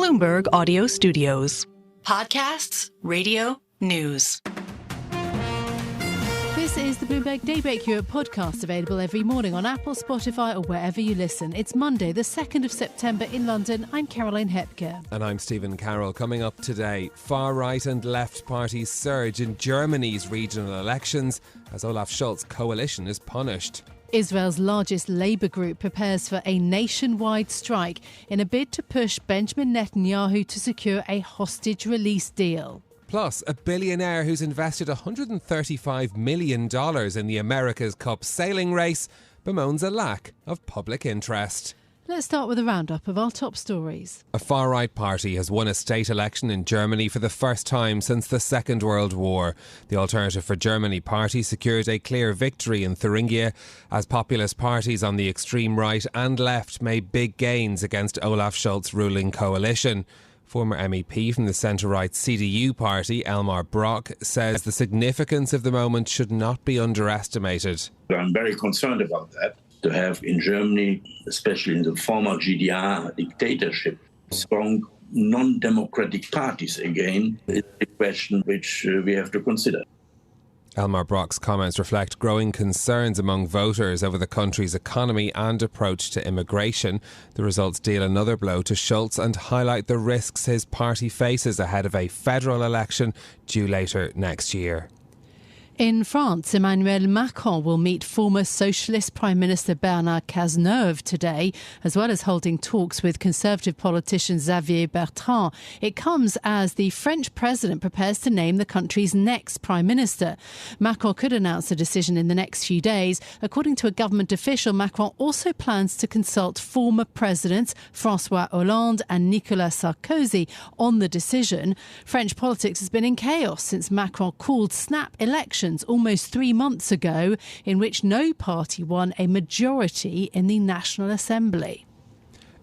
Bloomberg Audio Studios. Podcasts, radio, news. This is the Bloomberg Daybreak Europe podcast, available every morning on Apple, Spotify or wherever you listen. It's Monday, the 2nd of September in London. I'm Caroline Hepker. And I'm Stephen Carroll. Coming up today, far-right and left parties surge in Germany's regional elections as Olaf Scholz coalition is punished. Israel's largest labour group prepares for a nationwide strike in a bid to push Benjamin Netanyahu to secure a hostage release deal. Plus, a billionaire who's invested $135 million in the America's Cup sailing race bemoans a lack of public interest. Let's start with a roundup of our top stories. A far-right party has won a state election in Germany for the first time since the Second World War. The Alternative for Germany party secured a clear victory in Thuringia as populist parties on the extreme right and left made big gains against Olaf Scholz' ruling coalition. Former MEP from the centre-right CDU party, Elmar Brok, says the significance of the moment should not be underestimated. I'm very concerned about that. To have in Germany, especially in the former GDR dictatorship, strong non-democratic parties again is a question which we have to consider. Elmar Brok's comments reflect growing concerns among voters over the country's economy and approach to immigration. The results deal another blow to Scholz and highlight the risks his party faces ahead of a federal election due later next year. In France, Emmanuel Macron will meet former Socialist Prime Minister Bernard Cazeneuve today, as well as holding talks with Conservative politician Xavier Bertrand. It comes as the French president prepares to name the country's next Prime Minister. Macron could announce a decision in the next few days. According to a government official, Macron also plans to consult former presidents François Hollande and Nicolas Sarkozy on the decision. French politics has been in chaos since Macron called snap elections almost 3 months ago, in which no party won a majority in the National Assembly.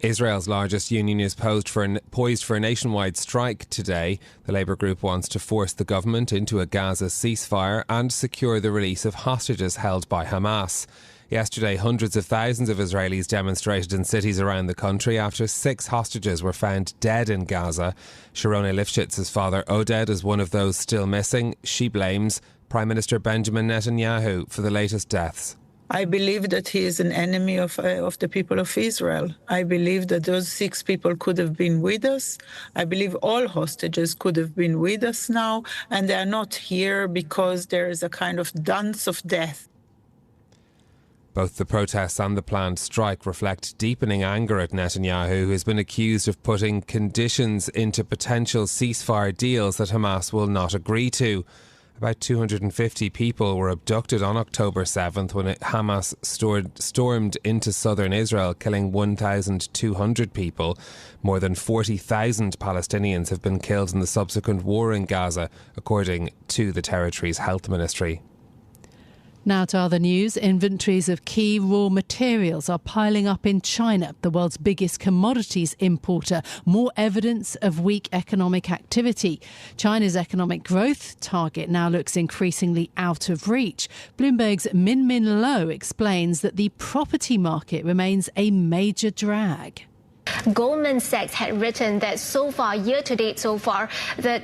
Israel's largest union is poised for a nationwide strike today. The Labour group wants to force the government into a Gaza ceasefire and secure the release of hostages held by Hamas. Yesterday, hundreds of thousands of Israelis demonstrated in cities around the country after 6 hostages were found dead in Gaza. Sharona Lifshitz's father, Oded, is one of those still missing. She blames Prime Minister Benjamin Netanyahu for the latest deaths. I believe that he is an enemy of the people of Israel. I believe that those 6 people could have been with us. I believe all hostages could have been with us now, and they are not here because there is a kind of dance of death. Both the protests and the planned strike reflect deepening anger at Netanyahu, who has been accused of putting conditions into potential ceasefire deals that Hamas will not agree to. About 250 people were abducted on October 7th when Hamas stormed into southern Israel, killing 1,200 people. More than 40,000 Palestinians have been killed in the subsequent war in Gaza, according to the territory's health ministry. Now to other news. Inventories of key raw materials are piling up in China, the world's biggest commodities importer. More evidence of weak economic activity. China's economic growth target now looks increasingly out of reach. Bloomberg's Min Lo explains that the property market remains a major drag. Goldman Sachs had written that so far, year to date so far, the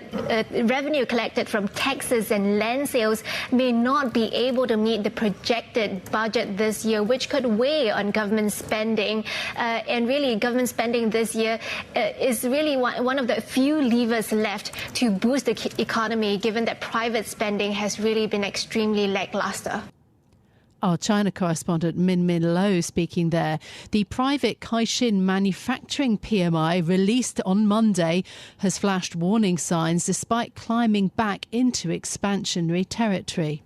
revenue collected from taxes and land sales may not be able to meet the projected budget this year, which could weigh on government spending. And really, government spending this year is really one of the few levers left to boost the economy, given that private spending has really been extremely lackluster. Our China correspondent Min Lo speaking there. The private Caixin manufacturing PMI released on Monday has flashed warning signs despite climbing back into expansionary territory.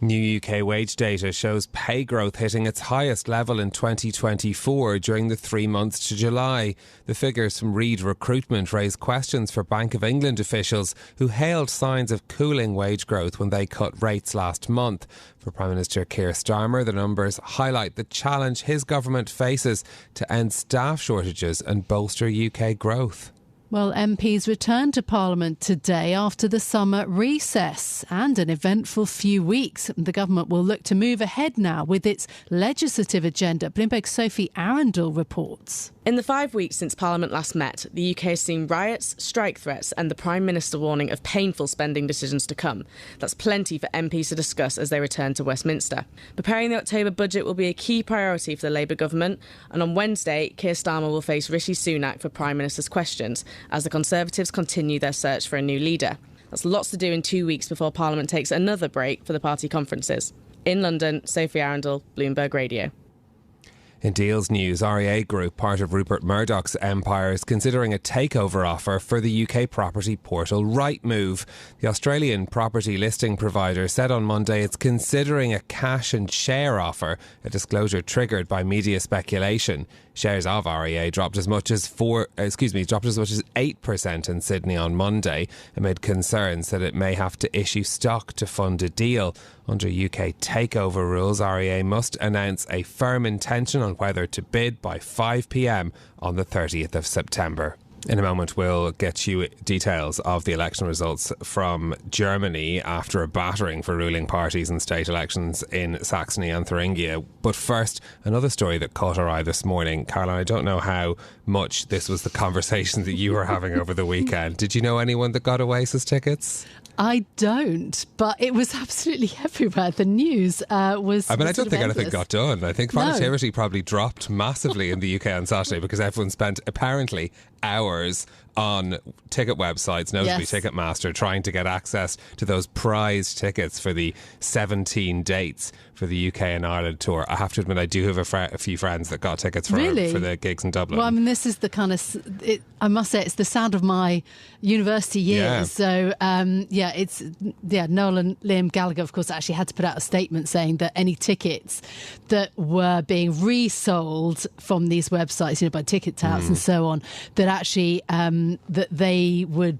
New UK wage data shows pay growth hitting its highest level in 2024 during the 3 months to July. The figures from Reed Recruitment raise questions for Bank of England officials who hailed signs of cooling wage growth when they cut rates last month. For Prime Minister Keir Starmer, the numbers highlight the challenge his government faces to end staff shortages and bolster UK growth. Well, MPs returned to Parliament today after the summer recess and an eventful few weeks. The government will look to move ahead now with its legislative agenda. Bloomberg's Sophie Arundel reports. In the 5 weeks since Parliament last met, the UK has seen riots, strike threats and the Prime Minister warning of painful spending decisions to come. That's plenty for MPs to discuss as they return to Westminster. Preparing the October budget will be a key priority for the Labour government, and on Wednesday, Keir Starmer will face Rishi Sunak for Prime Minister's questions as the Conservatives continue their search for a new leader. That's lots to do in 2 weeks before Parliament takes another break for the party conferences. In London, Sophie Arundel, Bloomberg Radio. In deals news, REA Group, part of Rupert Murdoch's empire, is considering a takeover offer for the UK property portal Rightmove. The Australian property listing provider said on Monday it's considering a cash and share offer, a disclosure triggered by media speculation. Shares of REA dropped as much as 8% in Sydney on Monday amid concerns that it may have to issue stock to fund a deal. Under UK takeover rules, REA must announce a firm intention on whether to bid by 5 p.m. on the 30th of September. In a moment, we'll get you details of the election results from Germany after a battering for ruling parties in state elections in Saxony and Thuringia. But first, another story that caught our eye this morning. Caroline, I don't know how much this was the conversation that you were having over the weekend. Did you know anyone that got Oasis tickets? I don't, but it was absolutely everywhere. The news was. I don't think anything got done. I think volatility probably dropped massively in the UK on Saturday because everyone spent apparently hours on ticket websites, notably Ticketmaster, trying to get access to those prized tickets for the 17 dates for the UK and Ireland tour. I have to admit, I do have a few friends that got tickets for the gigs in Dublin. Well, I mean, this is the kind of, I must say, it's the sound of my university years. Yeah. So, Noel and Liam Gallagher, of course, actually had to put out a statement saying that any tickets that were being resold from these websites, by ticket touts and so on, that actually that they would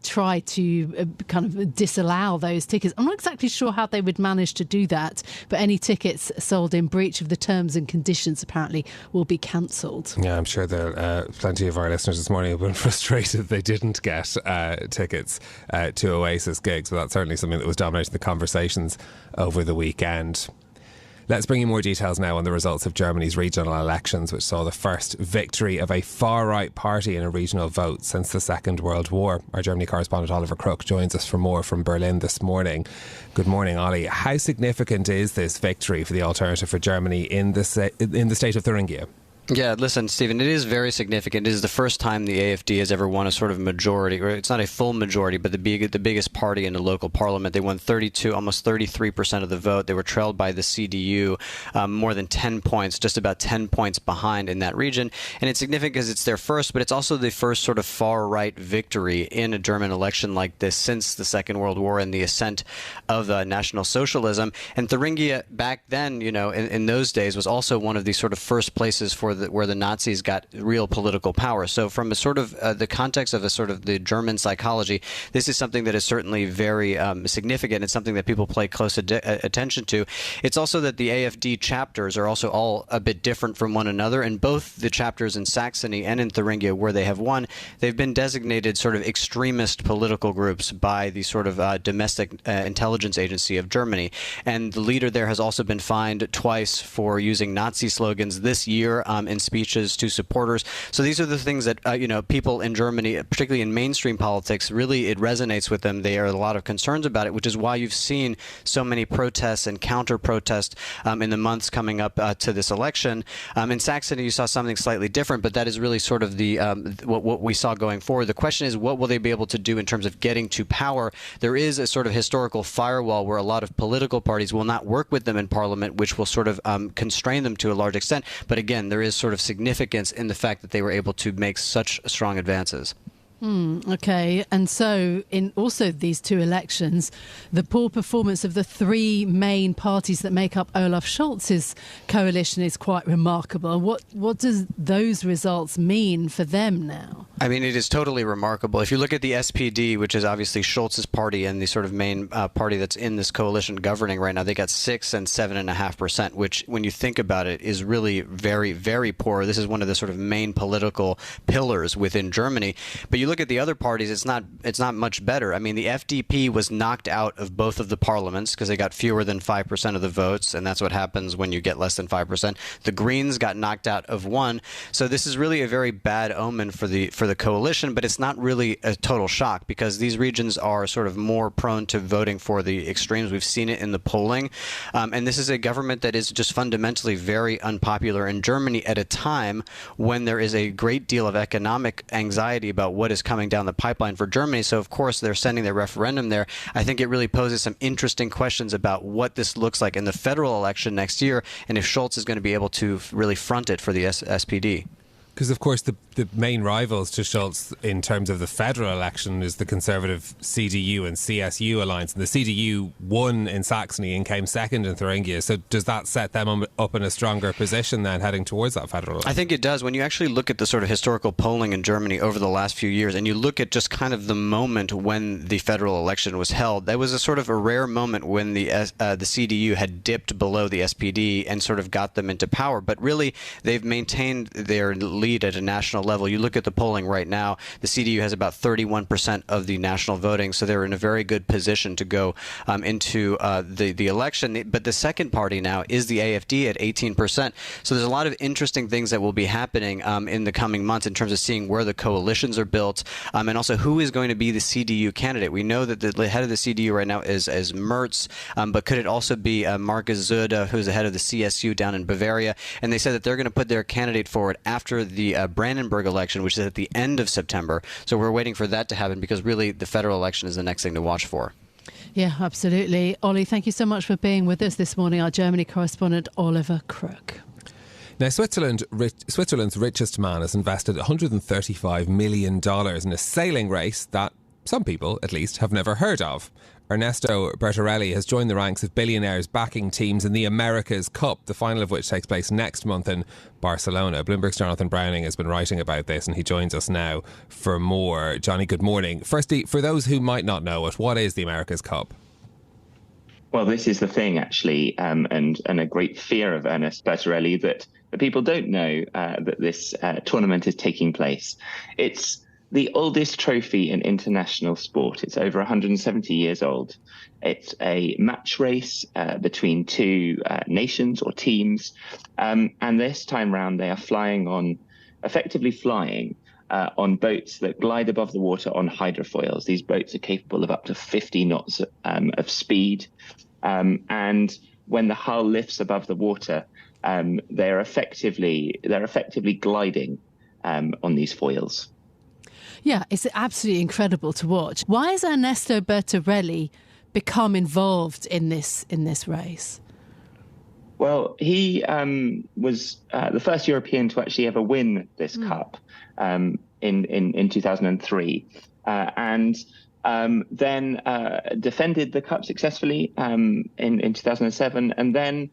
try to kind of disallow those tickets. I'm not exactly sure how they would manage to do that, but any tickets sold in breach of the terms and conditions apparently will be cancelled. Yeah, I'm sure that plenty of our listeners this morning have been frustrated they didn't get tickets to Oasis gigs, but that's certainly something that was dominating the conversations over the weekend. Let's bring you more details now on the results of Germany's regional elections, which saw the first victory of a far-right party in a regional vote since the Second World War. Our Germany correspondent Oliver Crook joins us for more from Berlin this morning. Good morning, Ollie. How significant is this victory for the Alternative for Germany in the state of Thuringia? Yeah, listen, Stephen, it is very significant. It is the first time the AfD has ever won a sort of majority, or it's not a full majority, but the biggest party in the local parliament. They won almost 33% of the vote. They were trailed by the CDU more than 10 points, just about 10 points behind in that region. And it's significant because it's their first, but it's also the first sort of far-right victory in a German election like this since the Second World War and the ascent of National Socialism. And Thuringia back then, in those days, was also one of the sort of first places where the Nazis got real political power. So from a sort of the context of a sort of the German psychology, this is something that is certainly very significant. It's something that people pay close attention to. It's also that the AfD chapters are also all a bit different from one another, and both the chapters in Saxony and in Thuringia where they have won, they've been designated sort of extremist political groups by the sort of domestic intelligence agency of Germany. And the leader there has also been fined twice for using Nazi slogans this year in speeches to supporters. So these are the things that people in Germany, particularly in mainstream politics, really it resonates with them. They are a lot of concerns about it, which is why you've seen so many protests and counter-protests in the months coming up to this election. In Saxony, you saw something slightly different, but that is really sort of the what we saw going forward. The question is, what will they be able to do in terms of getting to power? There is a sort of historical firewall where a lot of political parties will not work with them in parliament, which will sort of constrain them to a large extent. But again, there is sort of significance in the fact that they were able to make such strong advances. Okay, and so in also these two elections, the poor performance of the three main parties that make up Olaf Scholz's coalition is quite remarkable. What does those results mean for them now? I mean, it is totally remarkable. If you look at the SPD, which is obviously Scholz's party and the sort of main party that's in this coalition governing right now, they got 6 and 7.5%, which, when you think about it, is really very, very poor. This is one of the sort of main political pillars within Germany. But you look at the other parties, it's not much better. I mean, the FDP was knocked out of both of the parliaments because they got fewer than 5% of the votes, and that's what happens when you get less than 5%. The Greens got knocked out of one. So this is really a very bad omen for the coalition, but it's not really a total shock because these regions are sort of more prone to voting for the extremes. We've seen it in the polling. And this is a government that is just fundamentally very unpopular in Germany at a time when there is a great deal of economic anxiety about what is coming down the pipeline for Germany. So, of course, they're sending their referendum there. I think it really poses some interesting questions about what this looks like in the federal election next year and if Scholz is going to be able to really front it for the SPD. Because, of course, the main rivals to Scholz in terms of the federal election is the Conservative CDU and CSU alliance. And the CDU won in Saxony and came second in Thuringia. So does that set them up in a stronger position then heading towards that federal election? I think it does. When you actually look at the sort of historical polling in Germany over the last few years and you look at just kind of the moment when the federal election was held, that was a sort of a rare moment when the CDU had dipped below the SPD and sort of got them into power. But really, they've maintained their lead at a national level. You look at the polling right now, the CDU has about 31% of the national voting, so they're in a very good position to go into the election. But the second party now is the AfD at 18%. So there's a lot of interesting things that will be happening in the coming months in terms of seeing where the coalitions are built and also who is going to be the CDU candidate. We know that the head of the CDU right now is Merz, but could it also be Markus Söder, who's the head of the CSU down in Bavaria? And they said that they're going to put their candidate forward after the Brandenburg election, which is at the end of September. So we're waiting for that to happen because really the federal election is the next thing to watch for. Yeah, absolutely. Ollie, thank you so much for being with us this morning. Our Germany correspondent, Oliver Crook. Now, Switzerland's richest man has invested $135 million in a sailing race that some people, at least, have never heard of. Ernesto Bertarelli has joined the ranks of billionaires backing teams in the America's Cup, the final of which takes place next month in Barcelona. Bloomberg's Jonathan Browning has been writing about this and he joins us now for more. Johnny, good morning. Firstly, for those who might not know it, what is the America's Cup? Well, this is the thing, actually, and a great fear of Ernest Bertarelli that people don't know that this tournament is taking place. It's the oldest trophy in international sport. It's over 170 years old. It's a match race between two nations or teams. And this time round, they are effectively flying on boats that glide above the water on hydrofoils. These boats are capable of up to 50 knots of speed. And when the hull lifts above the water, they're effectively gliding on these foils. Yeah, it's absolutely incredible to watch. Why has Ernesto Bertarelli become involved in this race? Well, he was the first European to actually ever win this cup in 2003, and then defended the cup successfully in 2007, and then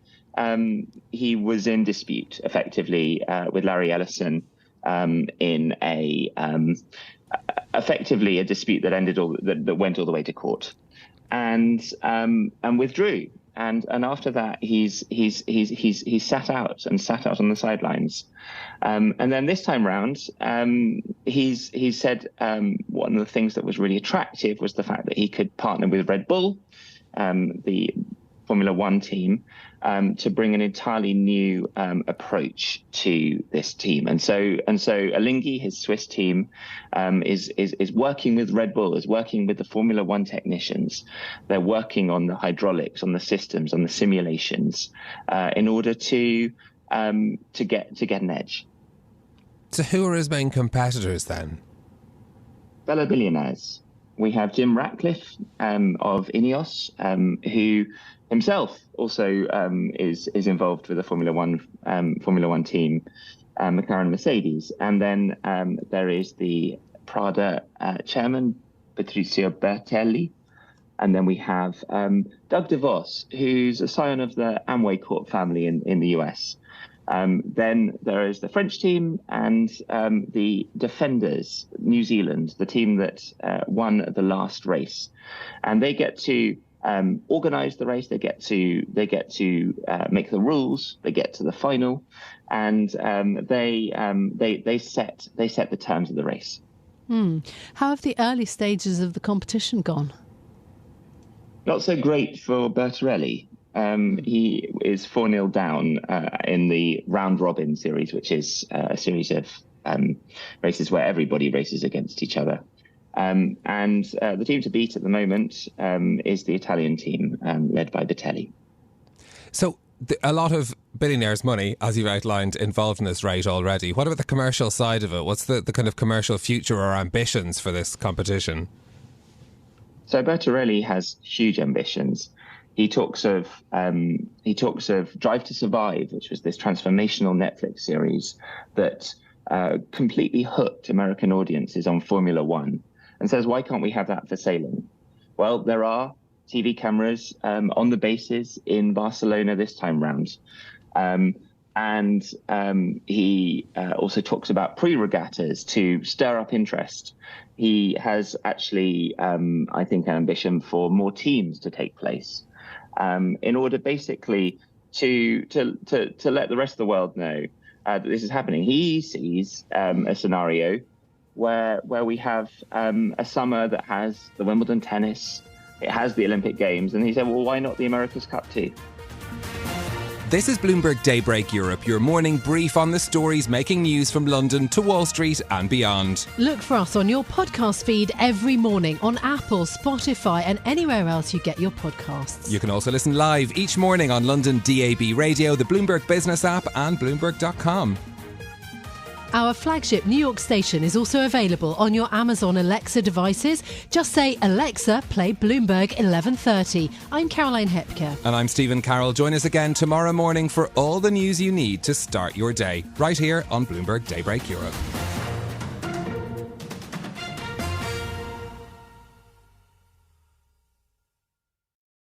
he was in dispute effectively with Larry Ellison in effectively a dispute that that went all the way to court, and withdrew. And after that, he's sat out on the sidelines. And then this time round, he's said one of the things that was really attractive was the fact that he could partner with Red Bull, the Formula One team, to bring an entirely new approach to this team. And so Alinghi, his Swiss team, is working with Red Bull, is working with the Formula One technicians. They're working on the hydraulics, on the systems, on the simulations, in order to get an edge. So who are his main competitors then? Fellow billionaires. We have Jim Ratcliffe of Ineos, who himself also is involved with the Formula One team, McLaren Mercedes. And then there is the Prada chairman, Patrizio Bertelli. And then we have Doug DeVos, who's a scion of the Amway Corp family in the US. Then there is the French team and the defenders, New Zealand, the team that won the last race, and they get to organise the race. They get to make the rules. They get to the final, and they set the terms of the race. How have the early stages of the competition gone? Not so great for Bertarelli. He is 4-0 down in the round robin series, which is a series of races where everybody races against each other. And the team to beat at the moment is the Italian team led by Batelli. So a lot of billionaires' money, as you've outlined, involved in this race already. What about the commercial side of it? What's the kind of commercial future or ambitions for this competition? So Bertarelli has huge ambitions. He talks of Drive to Survive, which was this transformational Netflix series that completely hooked American audiences on Formula One, and says, why can't we have that for sailing? Well, there are TV cameras on the bases in Barcelona this time round. And he also talks about pre-regattas to stir up interest. He has actually, I think, an ambition for more teams to take place in order basically to let the rest of the world know that this is happening. He sees a scenario where we have a summer that has the Wimbledon tennis, it has the Olympic Games, and he said, well, why not the America's Cup too? This is Bloomberg Daybreak Europe, your morning brief on the stories making news from London to Wall Street and beyond. Look for us on your podcast feed every morning on Apple, Spotify and anywhere else you get your podcasts. You can also listen live each morning on London DAB Radio, the Bloomberg Business app and Bloomberg.com. Our flagship New York station is also available on your Amazon Alexa devices. Just say, Alexa, play Bloomberg 1130. I'm Caroline Hepker. And I'm Stephen Carroll. Join us again tomorrow morning for all the news you need to start your day, right here on Bloomberg Daybreak Europe.